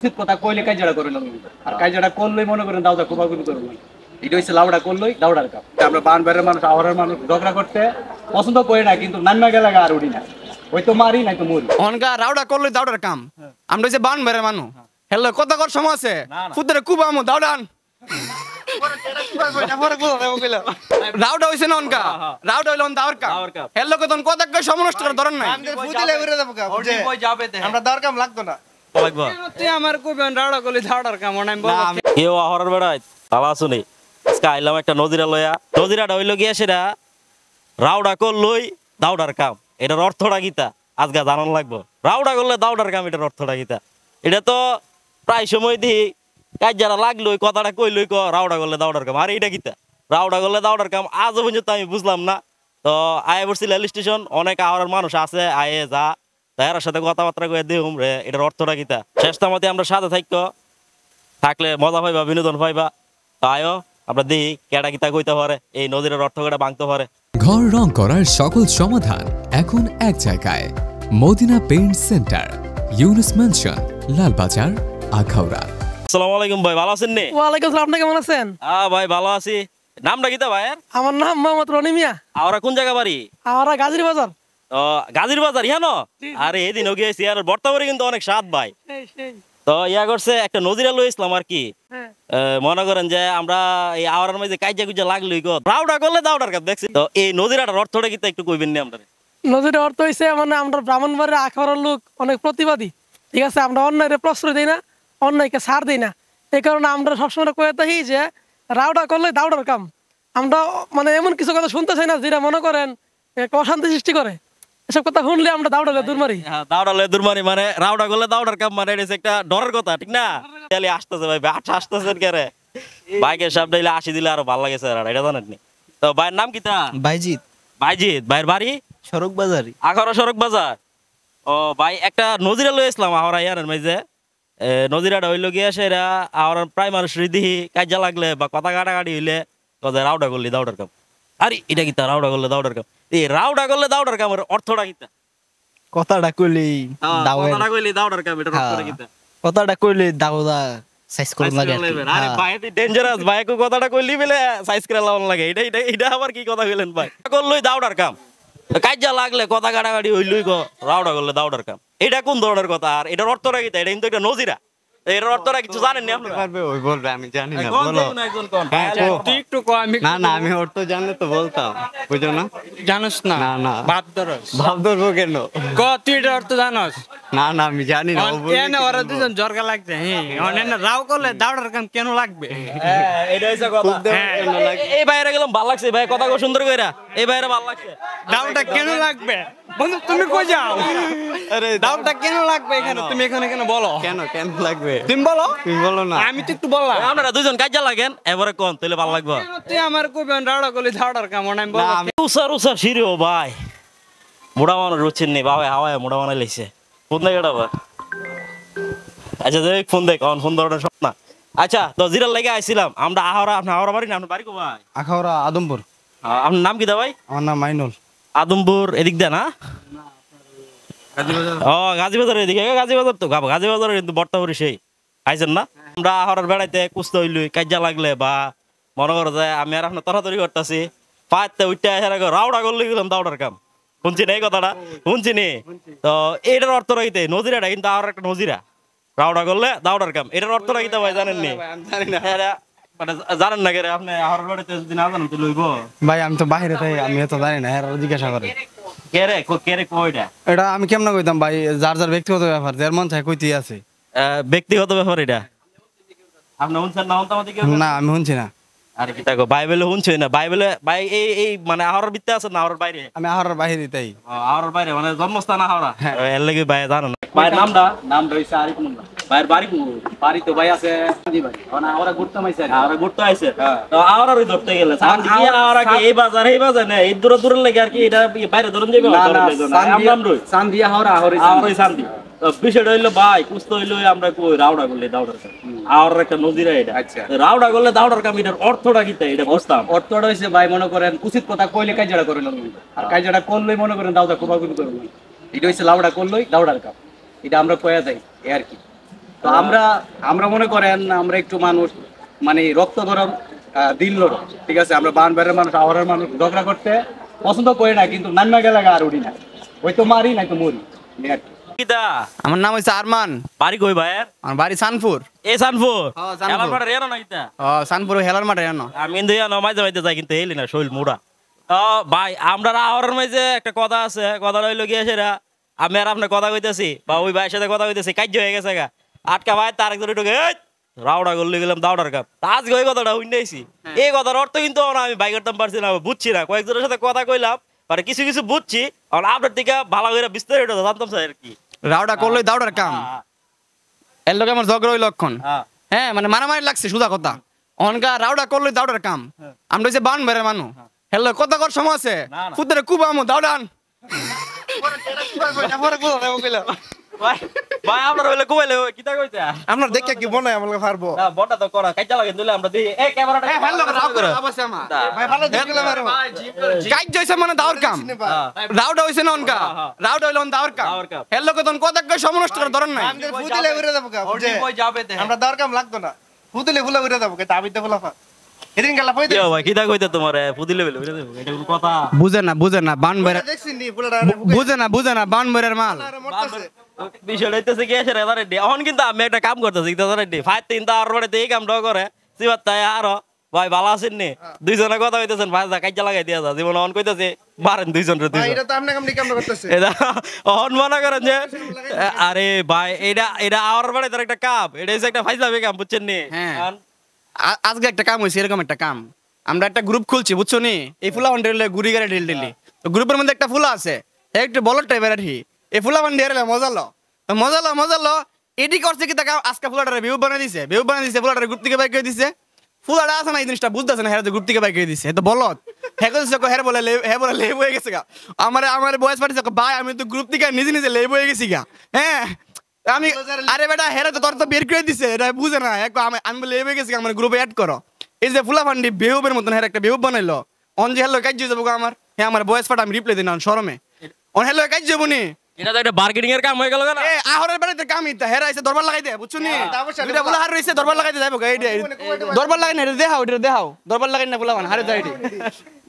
উচিত কথা কইলে কাজটা করে না আর কাজটা করলেই মনে করেন দাউদা কোপাকুপি করবো এটা হচ্ছে লাউডা করলেই দাউডার কাম আমরা বানবাড়ির মানুষ আওয়ারের মানুষ ঝগড়া করতে পছন্দ করি না কিন্তু নান্না গেলে আর উড়ি না ওই তো মারি নাই তো মরি অনকা রাউডা করলই দাউডার কাম আমরা হচ্ছে বানবাড়ির মানুষ হেল্লো কত কর সময় আছে ফুতরে কুবামু দাউডান রাউডা হইছে না অনকা রাউডা হইলো দাউর কাম হেল্লো কতন কত কয় সমনষ্ট করে ধরেন নাই ফুদিলে উড়ে যাবো কা আমরা দাউর কাম লাগতো না তুই আমার কইবেন রাউডা করলি দাউডার কাম আমি বলবো কেউ আহরার বেড়ায় ভালো শুনি আজকে আইলাম একটা নদীরা লইয়া নদীরাটা হইলো গিয়া সেটা রাউডা করলই দাউডার কাম এটার অর্থটা গীতা আজকে জানান লাগবো রাউডা করলে দাউডার কাম এটার অর্থটা গীতা এটা তো প্রায় সময় দিই কাজ যারা লাগলো ওই কথাটা কইলই রাউডা করলে দাউডার কাম আর এইটা গীতা রাউডা করলে দাউডার কাম আজও পর্যন্ত আমি বুঝলাম না তো আয়ে পড়ছি রেল স্টেশন অনেক আহরার মানুষ আছে আয়ে যা তার সাথে কথাবার্তা কয়ে দিই রে এটার অর্থটা গীতা শেষটা মতে আমরা সাথে থাকলে মজা পাইবা বিনোদন পাইবা আয়ো আমরা দেখি কেডা গীতা কইতে পারে এই নদীর অর্থ কেডা ভাঙতে পারে ঘর রং করার সকল সমাধান এখন এক জায়গায় Madina paint centre Yunus mansion Lalbazar Akhaura. আসসালামু আলাইকুম ভাই ভালো আছেন নি? ওয়ালাইকুম আসসালাম, আপনি কেমন আছেন? ভাই ভালো আছি। নামটা গীতা ভাই? আমার নাম মোহাম্মদ রনি মিয়া। আমরা কোন জায়গা বাড়ি? আমরা গাজীর বাজার। ও গাজীর বাজার ইহানো? আরে এদিনও গিয়েছি আর বর্তমানে কিন্তু অনেক স্বাদ ভাই। তো ইয়া করছে একটা নদীরা লই ইসলাম আর কি মনে করেন যে আমরা এই আওয়ারের মধ্যে কাইজা কুইজা লাগলোই গো রাউডা করলে দাউডার কাপ দেখছি তো এই নদীরাটার অর্থটা কি একটু কইবেন নি আমরা? নদীর অর্থ হইছে মানে আমরা ব্রাহ্মণবাড়ির আখাউড়ার লোক অনেক প্রতিবাদী, ঠিক আছে, আমরা অন্যায়ের প্রশ্রয় দেই না, অন্যায়কে ছাড় দেই না, এই কারণে আমরা সবসময় কয়ে থাকি যে রাউডা করলে দাউডার কাম। আমরা মানে এমন কিছু কথা শুনতে চাই না যেটা মনে করেন একটা অশান্তি সৃষ্টি করে, এসব কথা শুনলে আমরা দাউডালে দূর মারি। দাউডালে দূর মারি মানে রাউডা করলে দাউডার কাম মানে এটা একটা ডরের কথা, ঠিক না? তাহলে আসতেছে ভাই আসতেছেন কে রে বাইকের সাপ ডাইলে আসি দিলে আরো ভালো লাগে স্যার, এটা জানেন নি? তো ভাইয়ের নাম কি তা? বাইজিৎ। বাইজিৎ ভাইয়ের বাড়ি সড়ক বাজারি আখাউড়া সড়ক বাজার। ও ভাই একটা নদীরা লই আসলাম আহরা ইয়ারের মাঝে নদীরাটা হইলো গিয়া সেরা আর প্রায় মানুষ দিহি কাজা লাগলে বা কথা কাটাকাটি হইলে রাউডা করলি দাউডার কাম। আরে এটা কি তা রাউডা করলে দাউডার কাম? এই রাউডা করলে দাউডার কাম অর্থটা কি তা? কথাটা কইলি কথাটা কইলি দাউডার কাম এটার অর্থটা কি তা? কথাটা কইলি দাউদা সাইজ করন লাগে। আরে ভাই এত ডেঞ্জারাস ভাই কো কথাটা কইলি বলে সাইজ করে লাগান লাগে এটা এটা এটা আবার কি কথা কইলেন ভাই? করলই দাউডার কাম কাজা লাগলে কথা কাটাকাটি হইলই গো রাউডা করলে দাউডার কাম। এটা কোন ধরনের কথা আর এটার অর্থটা কি তা? এটা কিন্তু একটা নজিরা, এটার অর্থটা কিছু জানেন নি আপনারা? পারবে ওই বলবে আমি জানি না, কোন বলো। কোন একজন কোন তুই একটু কো আমি না না আমি অর্থ জানলে তো বলতাম, বুঝো না? জানোস না? না না ভাব ধরস ভাব ধরবো কেন? ক তুই এটার অর্থ জানোস? না না আমি জানি না। ও বলবে এনে ওরা দুজন জরকা লাগছে। হ্যাঁ অনেনা রাও করলে দাউডার কাম কেন লাগবে? হ্যাঁ এটা হইছে কথা। এই বাইরে গেলাম ভালো লাগছে ভাই, কথা কো সুন্দর কইরা এই বাইরে ভালো লাগছে। দাউডা কেন লাগবে বন্ধু? তুমি কই যাও? আরে দাউডা কেন লাগবে এখানে? তুমি এখানে কেন বলো? কেন কেন লাগবে? তুমি বলো। তুমি বলো না। আমি তো একটু বললাম। আপনারা দুজন কাজা লাগেন এবারে কোন তাইলে ভালো লাগবে। তুই আমার কইবেন রাউডা করলি দাউডার কাম আমি বলবো। উসার উসার সিরিও ভাই মোড়া মানুষ রুচিন নেই বাবা হাওয়ায় মোড়া বানাই লাইছে। ফোন দেখ এটা আবার আচ্ছা দেখ ফোন দেখ অন ফোন ধরনের সব না। আচ্ছা তো জিরার লেগে আইছিলাম আমরা আহরা আপনার আহরা বাড়ি না আপনার বাড়ি কো ভাই? আখাউড়া আদমপুর। আপনার নাম কি দা ভাই? আমার নাম মাইনুল। আদমপুর এদিক দা না? ও গাজীবাজার এদিকে গাজীবাজার তো গাজীবাজার কিন্তু বর্তমানে সেই আইছেন না? আমরা আহরার বেড়াইতে কুস্ত হইলই কাজা লাগলে বা মনে করো যে আমি আর আপনার তরাতরি করতেছি পাইতে উঠতে আসার আগে রাউডা করলে গেলাম দাউডার কাম। শুনছি না এই কথাটা? শুনছি নি? তো এটার অর্থ রাখিতে নজিরাটা কিন্তু আর একটা নজিরা রাউডা করলে দাউডার কাম এটার অর্থ রাখিতে ভাই জানেন নি? মানে জানেন না কে আপনি আহরার বেড়াইতে যদি না জানেন তো লইব ভাই আমি তো বাইরে থাকি, আমি তো জানি না, এরা জিজ্ঞাসা করে। কে রে কইটা এটা আমি কেমন কইতাম ভাই, যার যার ব্যক্তিগত ব্যাপার, যার মন চায় কইতেই আছে। ব্যক্তিগত ব্যাপার এটা। আপনি শুনছেন না? না আমি শুনছি না। আর কি তাকো বাইবেলে শুনছই না? বাইবেলে ভাই এই এই মানে আহরার ভিতরে আছে না আহরার বাইরে? আমি আহারের বাইরে তাই। আহরার বাইরে মানে জন্মস্থান আহরা। হ্যাঁ। এর লাগি ভাই জানো না ভাইয়ের নামটা হইছে আরিফ মোল্লা। ভাইয়ের বাড়ি বাড়ি তো ভাই আছে সান্দি বাড়ি, মানে আমরা ঘুরতে মাইছে আহরা ঘুরতে আইছে তো আহরারই ধরতে গেলে সান্দি কি আহরা কি এই বাজার না এই দূর দূর লাগে আর কি এটা বাইরে ধরন যাবে সান্দি হাওড়া আহরাই সান্দি। তো বিষয়টা হইলো ভাই কুস্ত হইলো আমরা কই রাউডা করলে দাউডার কাম আহরার একটা নদীরা এটা। আচ্ছা রাউডা করলে দাউডার কাম এটার অর্থটা কি তাই এটা বুঝতাম? অর্থটা হইছে ভাই মনে করেন উচিত কথা কইলে কাজটা করে না আর কাজটা করলেই মনে করেন দাউদা কোপাকুপি করবো, এটা হইছে লাউডা করলই দাউডার কাম, এটা আমরা কয়া যাই এই আর কি। তো তো আমরা আমরা মনে করেন আমরা একটু মানুষ মানে রক্ত গরম দিল নরম, ঠিক আছে, আমরা বানবারের মানুষ আওয়ারের মানুষ ঝগড়া করতে পছন্দ করি না, কিন্তু নাম্যা গেলে আর উড়ি না, ওই তো মারি নাই তো মরি এই আর কি। কিতা আমার নাম হইছে আরমান, বাড়ি কই ভাইয়ের? আমার বাড়ি সানপুর। এ সানপুর হ্যাঁ, সানপুর। এলার মাঠে রেনো না কিতা? সানপুর হেলার মাঠে জানো। আমি কিন্তু জানো মাঝে মাঝে যাই কিন্তু এলি না শৈল মোড়া। ভাই আমরা আওয়ারের মাঝে একটা কথা আছে, কথা রইল গিয়ে সেটা আমি আর আপনার কথা কইতেছি বা ওই ভাইয়ের সাথে কথা কইতেছি, কাজ হয়ে গেছে গা আটকা ভাই তার একজন ঢুকে রাউডা করলে গেলাম দাউডার কাপ। আজকে ওই কথাটা শুনেছি, এই কথার অর্থ কিন্তু আমি বাই করতাম পারছি না, বুঝছি না, কয়েকজনের সাথে কথা কইলাম মানে কিছু কিছু বুঝছি, আর আপনার থেকে ভালো করে বিস্তারিত জানতাম স্যার আর কি। রাউডা করলে দাউডার কাম, এর লোক আমার ঝগড়া হইল লক্ষণ। হ্যাঁ মানে মারামারি লাগছে সুদা কথা, অনকা রাউডা করলে দাউডার কাম। আমরা হচ্ছে বান বেড়ে মানু হেলো কথা কর সময় আছে ফুটে কুবামু দাউডান ভাই আপনার হইলে কুবাইলে কিতা কইতা আমরা দেখে কি বনাই আমরা পারবো না বড়টা তো করা কাইজা লাগে দিলে আমরা দেখি এই ক্যামেরাটা ভাই ভালো দেখলাম আর কাজ জইছে মানে দাউর কাম, রাউডা হইছে না অনকা, রাউডা হইলো দাউর কাম। এর লোক তখন কথা কই সমনষ্ট করে ধরেন নাই। আমাদের ফুদিলে উড়ে যাবো কা বুঝে আমরা দর কাম লাগতো না, ফুদিলে ফুলা উড়ে যাবো কা তাবিতে ফুলা ফা এদিন গেলা পয়তে কি ভাই কিতা কইতা তোমারে ফুদিলে বলে এটা কোন কথা? বুঝে না বান বেড়ে দেখছিস নি ফুলাটা বুঝে না বান বেড়ের মাল। মরতেছে বিষয়টা হইতেছে কি আছে রে রে এখন কিন্তু আমি একটা কাম করতেছি রে ফাইট তিন তার পরে এই কামটা করে সিবাত তাই আরো ভাই ভালো আছেন নি দুইজনে কথা হইতেছেন ভাই যা কাইজা লাগাই দিয়া যা জীবন অন কইতেছে বারেন দুইজন রে ভাই দুইজন এটা তো আপনি কাম করতেছে এটা অন মনে করেন যে আরে ভাই এটা আওয়ার বাড়ি তার একটা কাপ, এটা হচ্ছে একটা ফাইজলামি কাম বুঝছেন নি। হ্যাঁ। আজকে একটা কাম হয়েছে এরকম একটা কাম, আমরা একটা গ্রুপ খুলছি বুঝছো নি, এই ফুলা ডেলে গুড়ি গাড়ি ডেলি তো গ্রুপের মধ্যে একটা ফুলা আছে একটু বলর টাইপের আর কি, এই ফুলা বান ডেলে মজালো এটি করছে কি তাকে আজকে ফুলাটারে ভিউ বানিয়ে দিছে ফুলাটারে গ্রুপ থেকে বাইক করে দিছে, ফুলাটা আছে না এই জিনিসটা বুঝতেছে না, হ্যাঁ গ্রুপ থেকে বাইক করে দিছে তো বলত হ্যাঁ বলে লেব হয়ে গেছে গা, আমার বয়স পাঠিয়েছে ভাই আমি তো গ্রুপ থেকে নিজে লেব হয়ে গেছি গা। হ্যাঁ আমি আরে বেটা হেরে তো তোর তো বের করে দিছে, এটা বুঝে না আমি বলে লেব হয়ে গেছি আমার গ্রুপে অ্যাড করো। এই যে ফুলা ফান্ডি বেহুবের মতন হ্যাঁ একটা বেহুব বানাইলো অন যে হেলো কাজ যাবো আমার, হ্যাঁ আমার বয়স পাঠা আমি রিপ্লাই দিই না শরমে অন হেলো কাজ যাবো নি, এটা তো একটা বার্গেনিং এর কাম হয়ে গেল না। এ আহরের বাড়িতে কাম ইতা হেরা আইছে দরবার লাগাই দে বুঝছো নি, দুইটা ফুলা হার রইছে দরবার লাগাই দে যাইবো গা এইডা দরবার লাগাই না এটা দেখাও দরবার লাগাই না ফুলা মান হারে যাই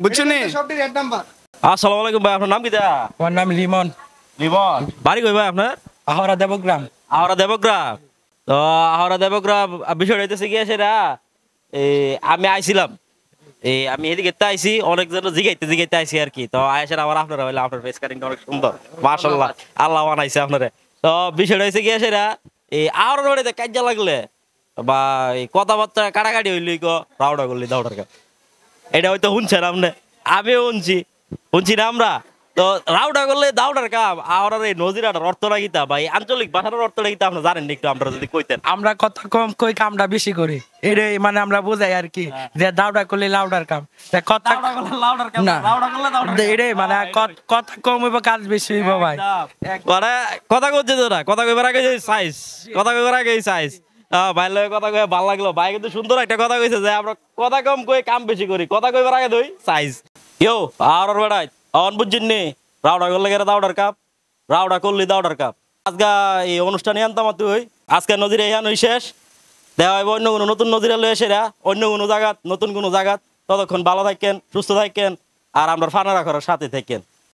বুঝছো নি। সবটির এক নাম্বার। আসসালামু আলাইকুম ভাই, আপনার নাম কি? আমার নাম লিমন, লিমন। বাড়ি কই ভাই আপনার? আহরা দেবগ্রাম। আহরা দেবগ্রাম। তো আহরা দেবগ্রাম বিষয়টা হইতেছে কি সেটা আমি আইছিলাম আমি এদিকে আইছি অনেকজন জিগাইতে আইছি আর কি, তো আয়েশার আমার আপনারা হইলে আপনার ফেস কাটিংটা অনেক সুন্দর মাশাআল্লাহ আল্লাহ বানাইছে আপনারে। তো বিষয়টা হইছে কি সেটা আহরার বাড়িতে কাজা লাগলে বা কথাবার্তা কাটাকাটি হইলি রাউডা করলি দাউডার কাপ, এটা হয়তো শুনছেন আপনি, আমিও শুনছি না আমরা। তো রাউডা করলে দাউডার কাম আহরার এই নজিরাটার অর্থটা কিতা বা এই আঞ্চলিক ভাষার অর্থটা কিতা আপনি জানেন একটু আমরা যদি কইতেন। আমরা কথা কম কই, কামটা বেশি করি, এটাই মানে আমরা বুঝাই আর কি যে দাউডা করলে লাউডার কাম, কথা না এটাই মানে কথা কম হইব কাজ বেশি হইব ভাই। মানে কথা কইছে তোরা কথা কইবার আগে সাইজ কথা কইবার আগে সাইজ ভাই লগে কথা কয়ে ভালো লাগলো ভাই, কিন্তু সুন্দর একটা কথা কইছে যে আমরা কথা কম কই কাম বেশি করি, কথা কইবার আগে দই সাইজ ইয়ো আর বেড়াই অন বুঝছেন নি রাউডা করলে গেলে দাউডার কাপ, রাউডা করলি দাউডার কাপ। আজকে এই অনুষ্ঠানে আনতাম তুই আজকে নদীর এই আনুই শেষ, দেওয়া হইব অন্য কোনো নতুন নদীরা লয়ে এসে অন্য কোনো জায়গাত নতুন কোনো জায়গাত। ততক্ষণ ভালো থাকেন, সুস্থ থাকেন, আর আমরা ফানারা করার সাথে থাকেন।